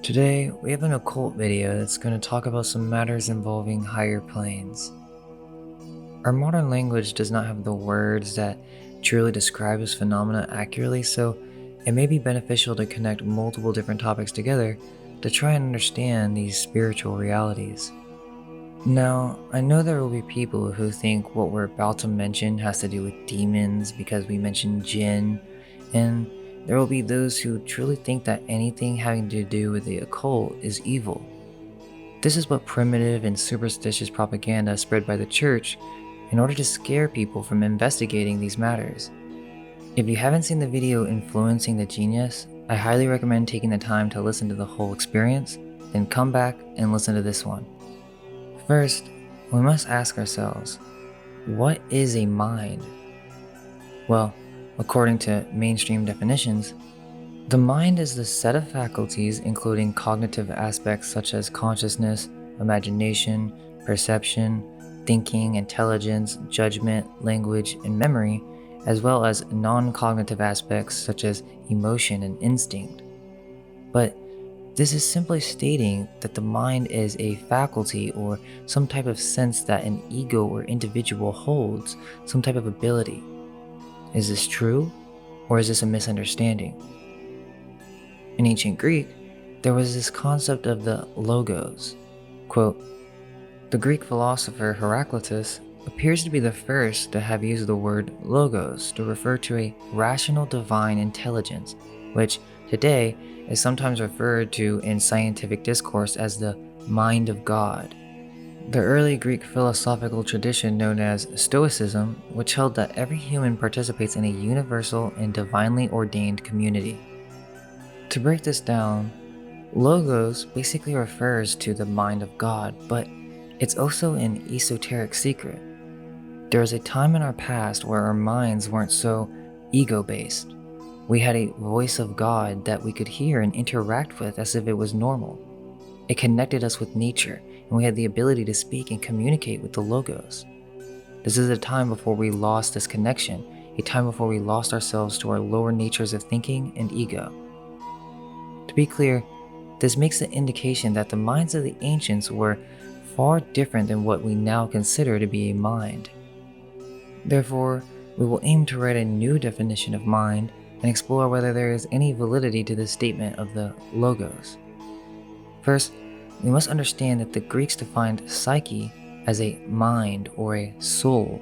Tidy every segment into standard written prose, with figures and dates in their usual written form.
Today, we have an occult video that's going to talk about some matters involving higher planes. Our modern language does not have the words that truly describe this phenomena accurately, so it may be beneficial to connect multiple different topics together to try and understand these spiritual realities. Now, I know there will be people who think what we're about to mention has to do with demons because we mentioned Jinn, and there will be those who truly think that anything having to do with the occult is evil. This is what primitive and superstitious propaganda spread by the church in order to scare people from investigating these matters. If you haven't seen the video Influencing the Genius, I highly recommend taking the time to listen to the whole experience, then come back and listen to this one. First, we must ask ourselves, what is a mind? Well, according to mainstream definitions, the mind is the set of faculties including cognitive aspects such as consciousness, imagination, perception, thinking, intelligence, judgment, language, and memory, as well as non-cognitive aspects such as emotion and instinct. But this is simply stating that the mind is a faculty or some type of sense that an ego or individual holds, some type of ability. Is this true, or is this a misunderstanding? In ancient Greek, there was this concept of the logos. Quote, the Greek philosopher Heraclitus appears to be the first to have used the word logos to refer to a rational divine intelligence, which today is sometimes referred to in scientific discourse as the mind of God. The early Greek philosophical tradition known as Stoicism, which held that every human participates in a universal and divinely ordained community. To break this down, logos basically refers to the mind of God, but it's also an esoteric secret. There was a time in our past where our minds weren't so ego-based. We had a voice of God that we could hear and interact with as if it was normal. It connected us with nature, and we had the ability to speak and communicate with the logos. This is a time before we lost this connection, a time before we lost ourselves to our lower natures of thinking and ego. To be clear, this makes the indication that the minds of the ancients were far different than what we now consider to be a mind. Therefore, we will aim to write a new definition of mind and explore whether there is any validity to this statement of the logos. First, we must understand that the Greeks defined psyche as a mind or a soul,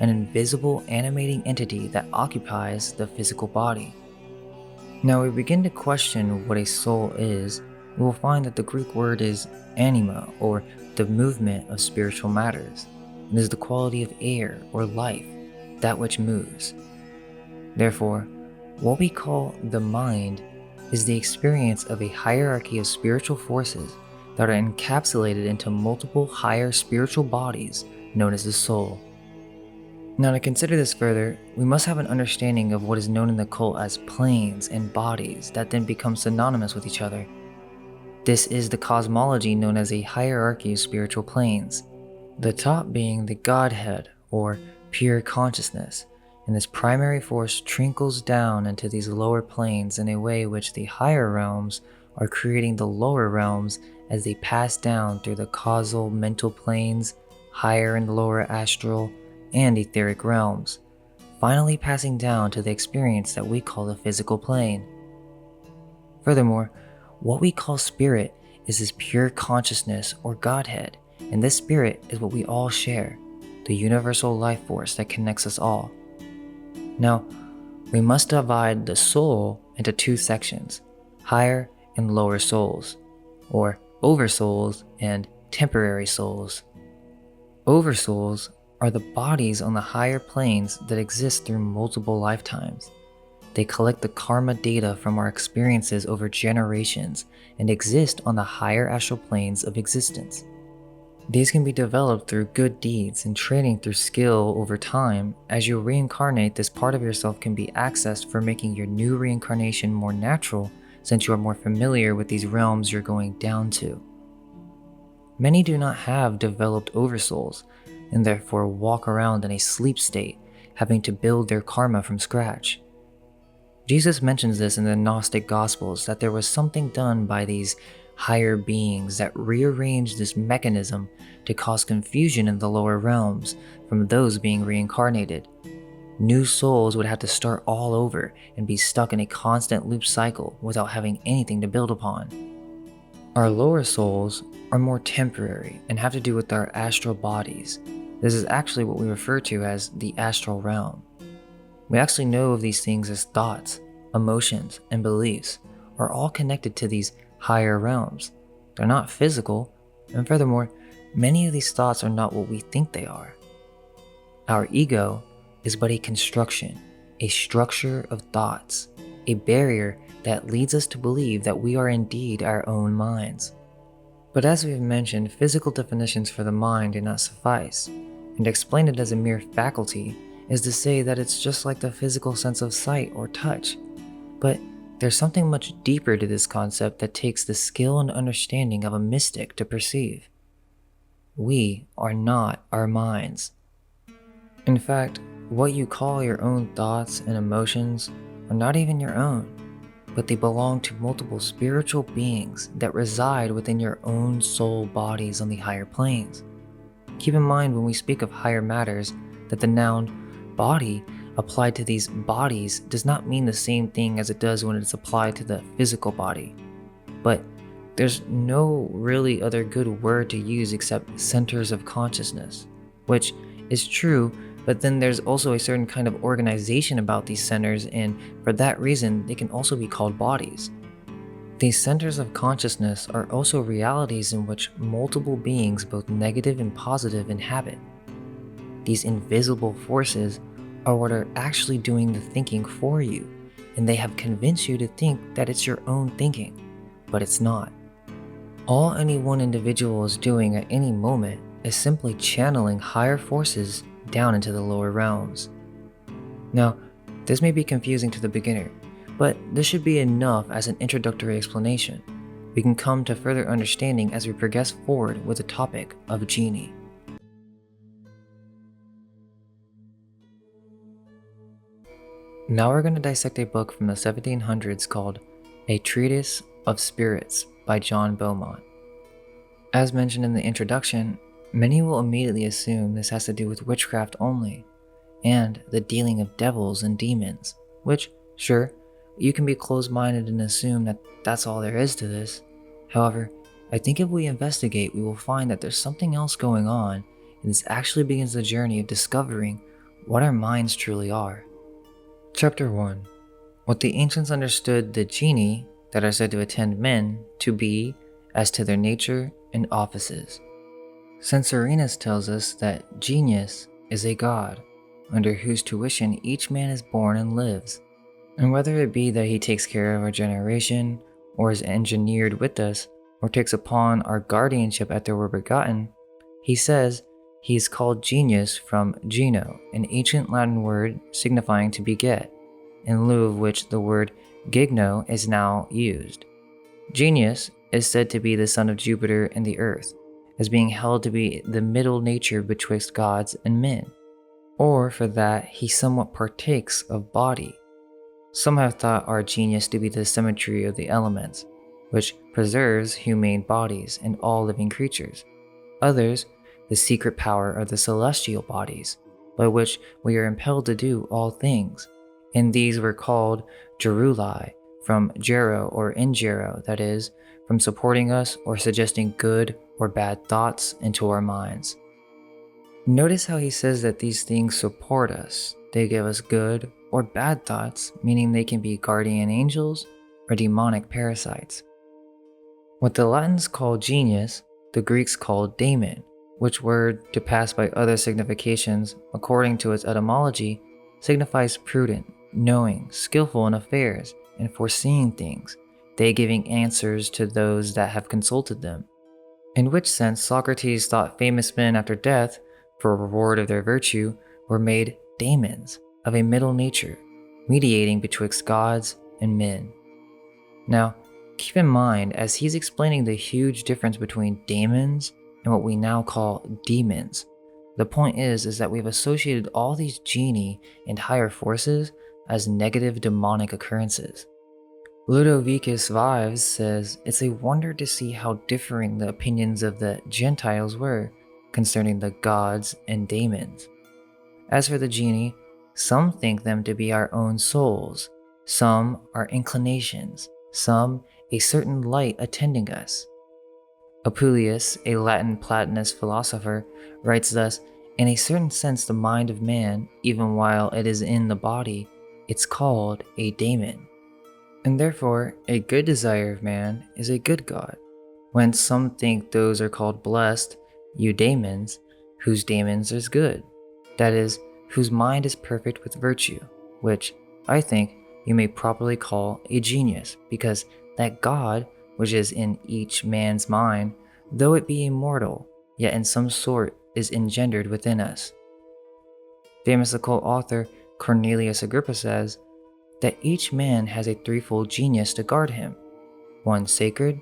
an invisible animating entity that occupies the physical body. Now we begin to question what a soul is, we will find that the Greek word is anima, or the movement of spiritual matters. It is the quality of air or life, that which moves. Therefore, what we call the mind is the experience of a hierarchy of spiritual forces that are encapsulated into multiple higher spiritual bodies known as the soul. Now, to consider this further, we must have an understanding of what is known in the occult as planes and bodies that then become synonymous with each other. This is the cosmology known as a hierarchy of spiritual planes, the top being the Godhead or pure consciousness, and this primary force trickles down into these lower planes in a way which the higher realms are creating the lower realms as they pass down through the causal mental planes, higher and lower astral, and etheric realms, finally passing down to the experience that we call the physical plane. Furthermore, what we call spirit is this pure consciousness or Godhead, and this spirit is what we all share, the universal life force that connects us all. Now, we must divide the soul into two sections, higher and lower souls, or oversouls and temporary souls. Oversouls are the bodies on the higher planes that exist through multiple lifetimes. They collect the karma data from our experiences over generations and exist on the higher astral planes of existence. These can be developed through good deeds and training through skill over time. As you reincarnate, this part of yourself can be accessed for making your new reincarnation more natural since you are more familiar with these realms you're going down to. Many do not have developed oversouls, and therefore walk around in a sleep state, having to build their karma from scratch. Jesus mentions this in the Gnostic Gospels, that there was something done by these higher beings that rearranged this mechanism to cause confusion in the lower realms from those being reincarnated. New souls would have to start all over and be stuck in a constant loop cycle without having anything to build upon. Our lower souls are more temporary and have to do with our astral bodies. This is actually what we refer to as the astral realm. We actually know of these things as thoughts, emotions, and beliefs are all connected to these higher realms. They're not physical, and furthermore, many of these thoughts are not what we think they are. Our ego is but a construction, a structure of thoughts, a barrier that leads us to believe that we are indeed our own minds. But as we've mentioned, physical definitions for the mind do not suffice, and to explain it as a mere faculty is to say that it's just like the physical sense of sight or touch. But there's something much deeper to this concept that takes the skill and understanding of a mystic to perceive. We are not our minds. In fact, what you call your own thoughts and emotions are not even your own, but they belong to multiple spiritual beings that reside within your own soul bodies on the higher planes. Keep in mind when we speak of higher matters that the noun body applied to these bodies does not mean the same thing as it does when it's applied to the physical body. But there's no really other good word to use except centers of consciousness, which is true, but then there's also a certain kind of organization about these centers, and for that reason, they can also be called bodies. These centers of consciousness are also realities in which multiple beings, both negative and positive, inhabit. These invisible forces are what are actually doing the thinking for you, and they have convinced you to think that it's your own thinking, but it's not. All any one individual is doing at any moment is simply channeling higher forces down into the lower realms. Now, this may be confusing to the beginner, but this should be enough as an introductory explanation. We can come to further understanding as we progress forward with the topic of Genii. Now we're going to dissect a book from the 1700s called A Treatise of Spirits by John Beaumont. As mentioned in the introduction, many will immediately assume this has to do with witchcraft only, and the dealing of devils and demons, which, sure, you can be closed-minded and assume that that's all there is to this. However, I think if we investigate, we will find that there's something else going on, and this actually begins the journey of discovering what our minds truly are. Chapter 1. What the ancients understood the genii that are said to attend men to be as to their nature and offices. Censorinus tells us that genius is a god, under whose tuition each man is born and lives. And whether it be that he takes care of our generation, or is engineered with us, or takes upon our guardianship after we're begotten, he says he is called genius from geno, an ancient Latin word signifying to beget, in lieu of which the word gigno is now used. Genius is said to be the son of Jupiter and the earth, as being held to be the middle nature betwixt gods and men, or for that he somewhat partakes of body. Some have thought our genius to be the symmetry of the elements, which preserves humane bodies and all living creatures. Others, the secret power of the celestial bodies, by which we are impelled to do all things, and these were called geruli, from gero or ingero, that is, from supporting us or suggesting good or bad thoughts into our minds. Notice how he says that these things support us. They give us good or bad thoughts, meaning they can be guardian angels or demonic parasites. What the Latins call genius, the Greeks called daemon, which word, to pass by other significations according to its etymology, signifies prudent, knowing, skillful in affairs, and foreseeing things, they giving answers to those that have consulted them. In which sense Socrates thought famous men after death, for reward of their virtue, were made daemons, of a middle nature, mediating betwixt gods and men. Now, keep in mind, as he's explaining the huge difference between daemons and what we now call demons. The point is that we've associated all these genii and higher forces as negative demonic occurrences. Ludovicus Vives says it's a wonder to see how differing the opinions of the Gentiles were concerning the gods and daemons. As for the genii, some think them to be our own souls, some our inclinations, some a certain light attending us. Apuleius, a Latin Platonist philosopher, writes thus, in a certain sense the mind of man, even while it is in the body, it's called a daemon. And therefore, a good desire of man is a good god. Whence some think those are called blessed, eudaemons, whose daemons is good, that is, whose mind is perfect with virtue, which, I think, you may properly call a genius, because that God, which is in each man's mind, though it be immortal, yet in some sort is engendered within us. Famous occult author Cornelius Agrippa says that each man has a threefold genius to guard him, one sacred,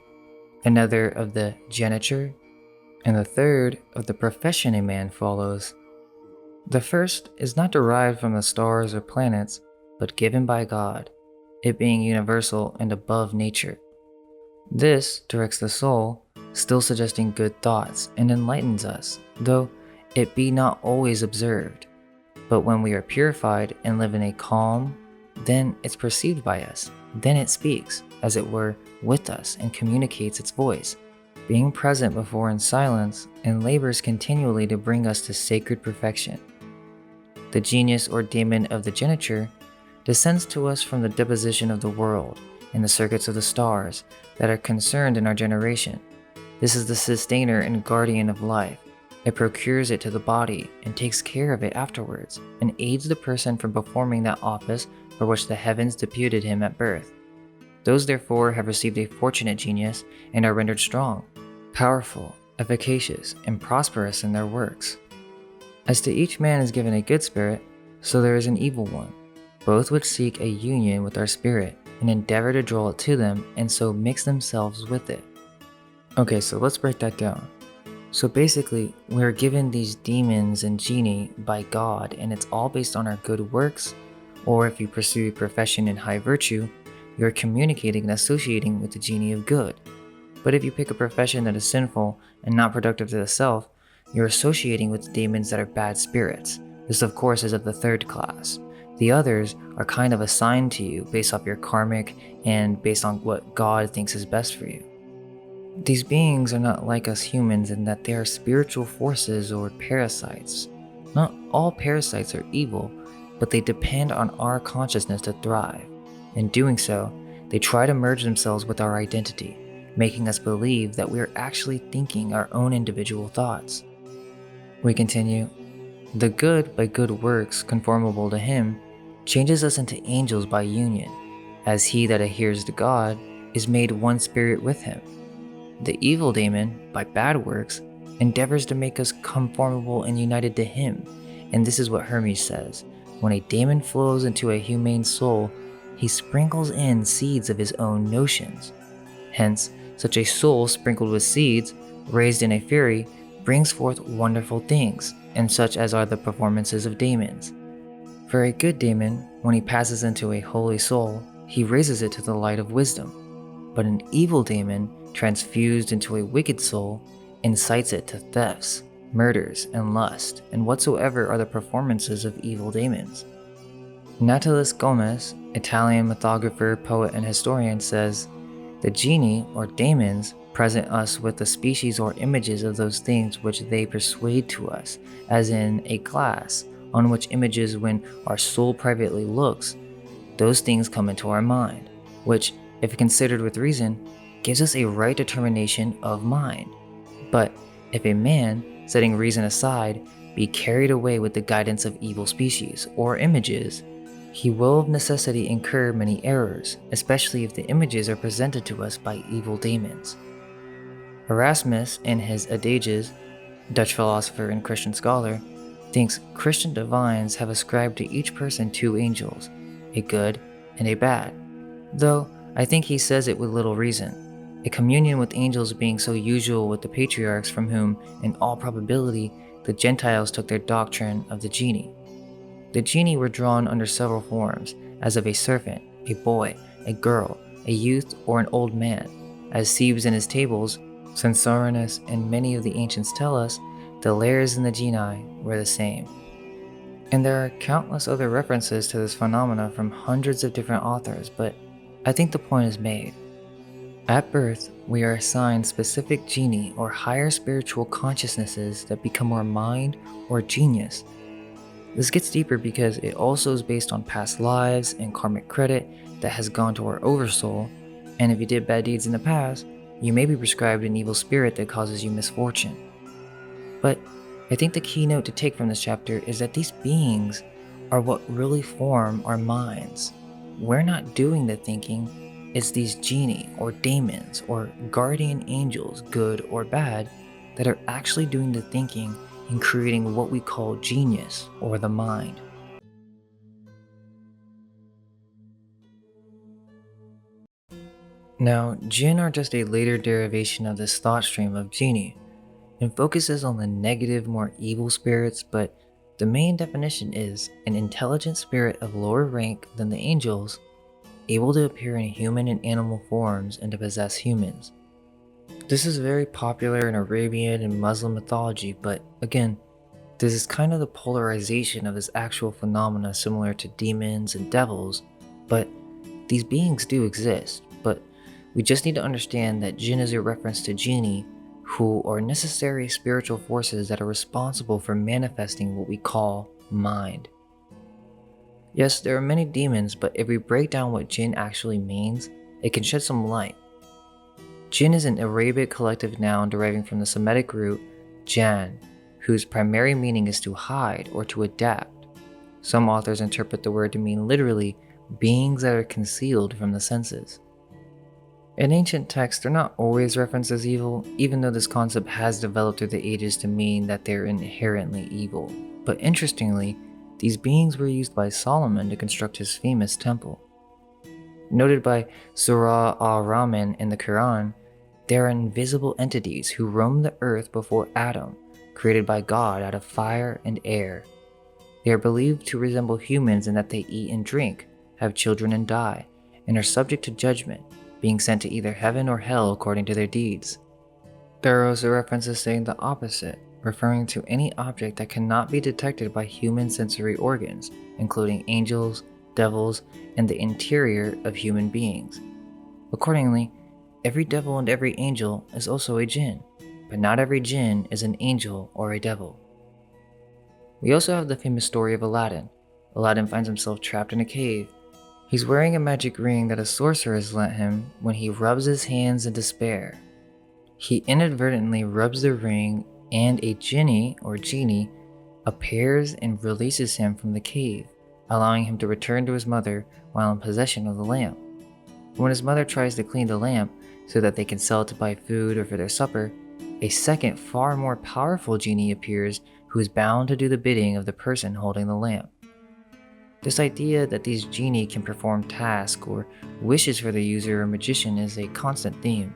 another of the geniture, and the third of the profession a man follows. The first is not derived from the stars or planets, but given by God, it being universal and above nature. This directs the soul, still suggesting good thoughts, and enlightens us, though it be not always observed. But when we are purified and live in a calm, then it's perceived by us, then it speaks, as it were, with us and communicates its voice, being present before in silence, and labors continually to bring us to sacred perfection. The genius or daemon of the geniture descends to us from the deposition of the world and the circuits of the stars that are concerned in our generation. This is the sustainer and guardian of life. It procures it to the body and takes care of it afterwards, and aids the person from performing that office for which the heavens deputed him at birth. Those therefore have received a fortunate genius and are rendered strong, powerful, efficacious, and prosperous in their works. As to each man is given a good spirit, so there is an evil one, both which seek a union with our spirit and endeavor to draw it to them and so mix themselves with it. Okay, so let's break that down. So basically, we're given these demons and genii by God, and it's all based on our good works, or if you pursue a profession in high virtue, you're communicating and associating with the genii of good. But if you pick a profession that is sinful and not productive to the self, you're associating with demons that are bad spirits. This of course is of the third class. The others are kind of assigned to you based off your karmic and based on what God thinks is best for you. These beings are not like us humans in that they are spiritual forces or parasites. Not all parasites are evil, but they depend on our consciousness to thrive. In doing so, they try to merge themselves with our identity, making us believe that we are actually thinking our own individual thoughts. We continue, the good by good works conformable to him changes us into angels by union, as he that adheres to God is made one spirit with him. The evil daemon, by bad works, endeavors to make us conformable and united to him, and this is what Hermes says, when a daemon flows into a humane soul, he sprinkles in seeds of his own notions. Hence, such a soul sprinkled with seeds, raised in a fury, brings forth wonderful things, and such as are the performances of daemons. For a good daemon, when he passes into a holy soul, he raises it to the light of wisdom. But an evil daemon, transfused into a wicked soul, incites it to thefts, murders, and lust, and whatsoever are the performances of evil daemons. Natalis Gomez, Italian mythographer, poet, and historian, says, the genii, or daemons, present us with the species or images of those things which they persuade to us, as in a glass, on which images when our soul privately looks, those things come into our mind, which, if considered with reason, gives us a right determination of mind. But if a man, setting reason aside, be carried away with the guidance of evil species or images, he will of necessity incur many errors, especially if the images are presented to us by evil daemons. Erasmus, in his Adages, Dutch philosopher and Christian scholar, thinks Christian divines have ascribed to each person two angels, a good and a bad, though I think he says it with little reason. a communion with angels being so usual with the patriarchs from whom, in all probability, the Gentiles took their doctrine of the Genii. The Genii were drawn under several forms, as of a serpent, a boy, a girl, a youth, or an old man. As Cebes in his tables, Censorinus and many of the ancients tell us, the layers in the Genii were the same. And there are countless other references to this phenomena from hundreds of different authors, but I think the point is made. At birth, we are assigned specific genii or higher spiritual consciousnesses that become our mind or genius. This gets deeper because it also is based on past lives and karmic credit that has gone to our oversoul, and if you did bad deeds in the past, you may be prescribed an evil spirit that causes you misfortune. But I think the key note to take from this chapter is that these beings are what really form our minds. We're not doing the thinking, it's these genii or daemons or guardian angels, good or bad, that are actually doing the thinking and creating what we call genius or the mind. Now, Jinn are just a later derivation of this thought stream of Genii, and focuses on the negative, more evil spirits, but the main definition is an intelligent spirit of lower rank than the angels, able to appear in human and animal forms and to possess humans. This is very popular in Arabian and Muslim mythology, but again, this is kind of the polarization of this actual phenomena similar to demons and devils, but these beings do exist, but we just need to understand that Jinn is a reference to Genii, who are necessary spiritual forces that are responsible for manifesting what we call mind. Yes, there are many demons, but if we break down what Jinn actually means, it can shed some light. Jinn is an Arabic collective noun deriving from the Semitic root jan, whose primary meaning is to hide or to adapt. Some authors interpret the word to mean literally beings that are concealed from the senses. In ancient texts, they're not always referenced as evil, even though this concept has developed through the ages to mean that they're inherently evil. But interestingly, these beings were used by Solomon to construct his famous temple. Noted by Surah al-Rahman in the Quran, they are invisible entities who roamed the earth before Adam, created by God out of fire and air. They are believed to resemble humans in that they eat and drink, have children and die, and are subject to judgment, being sent to either heaven or hell according to their deeds. There are also references saying the opposite, referring to any object that cannot be detected by human sensory organs, including angels, devils, and the interior of human beings. Accordingly, every devil and every angel is also a jinn, but not every jinn is an angel or a devil. We also have the famous story of Aladdin. Aladdin finds himself trapped in a cave. He's wearing a magic ring that a sorceress lent him when he rubs his hands in despair. He inadvertently rubs the ring and a Genii or genie appears and releases him from the cave, allowing him to return to his mother while in possession of the lamp. When his mother tries to clean the lamp so that they can sell it to buy food or for their supper, a second far more powerful genie appears who is bound to do the bidding of the person holding the lamp. This idea that these genii can perform tasks or wishes for the user or magician is a constant theme,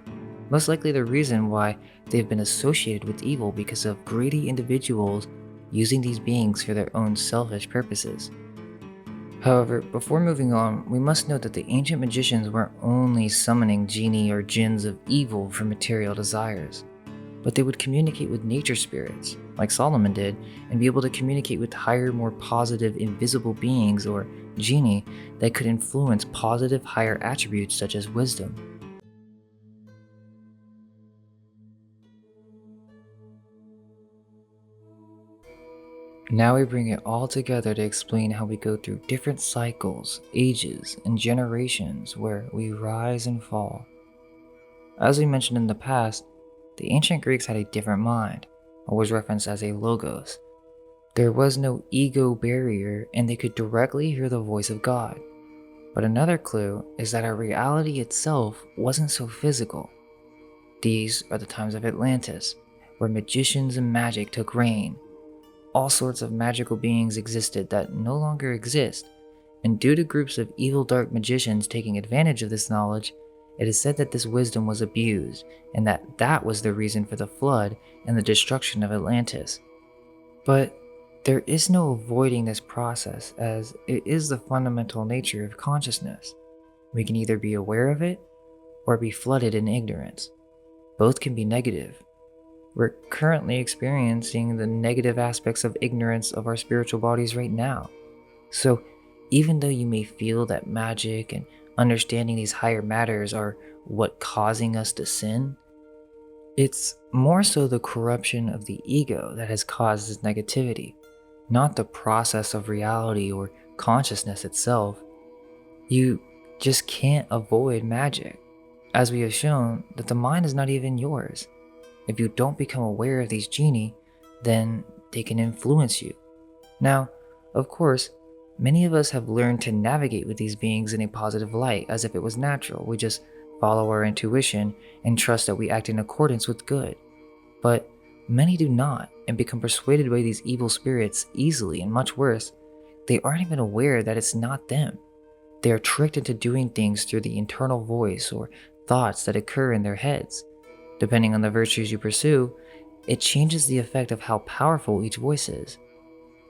most likely the reason why they've been associated with evil because of greedy individuals using these beings for their own selfish purposes. However, before moving on, we must note that the ancient magicians weren't only summoning genii or jinns of evil for material desires, but they would communicate with nature spirits, like Solomon did, and be able to communicate with higher, more positive, invisible beings or genii that could influence positive, higher attributes such as wisdom. Now we bring it all together to explain how we go through different cycles, ages, and generations where we rise and fall. As we mentioned in the past, the ancient Greeks had a different mind, or was referenced as a logos. There was no ego barrier and they could directly hear the voice of God. But another clue is that our reality itself wasn't so physical. These are the times of Atlantis, where magicians and magic took reign. All sorts of magical beings existed that no longer exist, and due to groups of evil dark magicians taking advantage of this knowledge, It is said that this wisdom was abused, and that was the reason for the flood and the destruction of Atlantis. But there is no avoiding this process, as it is the fundamental nature of consciousness. We can either be aware of it or be flooded in ignorance. Both can be negative. We're currently experiencing the negative aspects of ignorance of our spiritual bodies right now. So, even though you may feel that magic and understanding these higher matters are what causing us to sin, it's more so the corruption of the ego that has caused this negativity, not the process of reality or consciousness itself. You just can't avoid magic, as we have shown that the mind is not even yours. If you don't become aware of these genii, then they can influence you. Now, of course, many of us have learned to navigate with these beings in a positive light as if it was natural. We just follow our intuition and trust that we act in accordance with good. But many do not and become persuaded by these evil spirits easily, and much worse, they aren't even aware that it's not them. They are tricked into doing things through the internal voice or thoughts that occur in their heads. Depending on the virtues you pursue, it changes the effect of how powerful each voice is.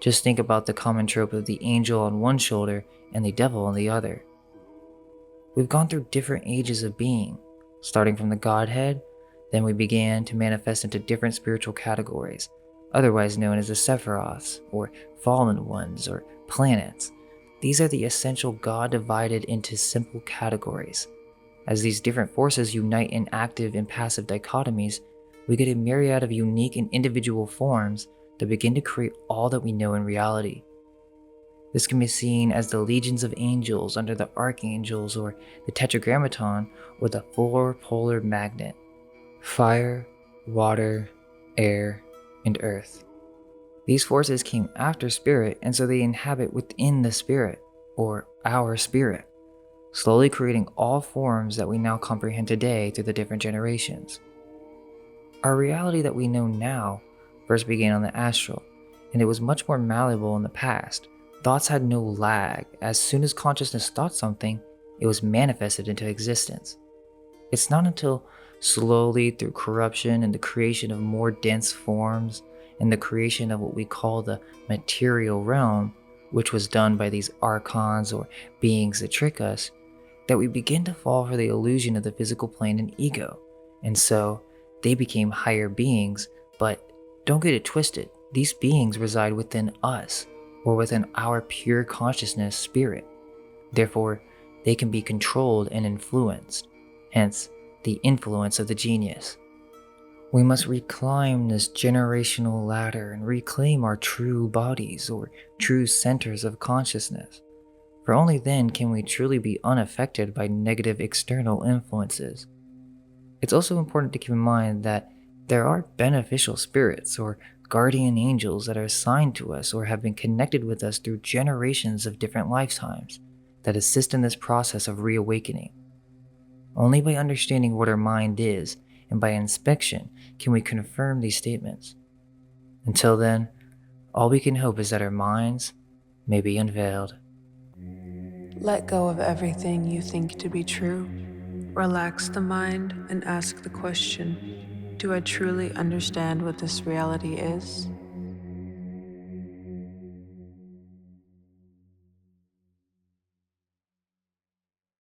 Just think about the common trope of the angel on one shoulder and the devil on the other. We've gone through different ages of being, starting from the Godhead, then we began to manifest into different spiritual categories, otherwise known as the Sephiroths, or fallen ones, or planets. These are the essential God divided into simple categories. As these different forces unite in active and passive dichotomies, we get a myriad of unique and individual forms that begin to create all that we know in reality. This can be seen as the legions of angels under the archangels, or the tetragrammaton, or the four-polar magnet: fire, water, air, and earth. These forces came after spirit, and so they inhabit within the spirit, or our spirit, slowly creating all forms that we now comprehend today through the different generations. Our reality that we know now first began on the astral, and it was much more malleable in the past. Thoughts had no lag. As soon as consciousness thought something, it was manifested into existence. It's not until slowly, through corruption and the creation of more dense forms and the creation of what we call the material realm, which was done by these archons or beings that trick us, that we begin to fall for the illusion of the physical plane and ego. And so they became higher beings, but don't get it twisted. These beings reside within us, or within our pure consciousness spirit. Therefore, they can be controlled and influenced, hence the influence of the genius. We must reclimb this generational ladder and reclaim our true bodies, or true centers of consciousness, for only then can we truly be unaffected by negative external influences. It's also important to keep in mind that there are beneficial spirits or guardian angels that are assigned to us or have been connected with us through generations of different lifetimes that assist in this process of reawakening. Only by understanding what our mind is and by inspection can we confirm these statements. Until then, all we can hope is that our minds may be unveiled. Let go of everything you think to be true. Relax the mind and ask the question, do I truly understand what this reality is?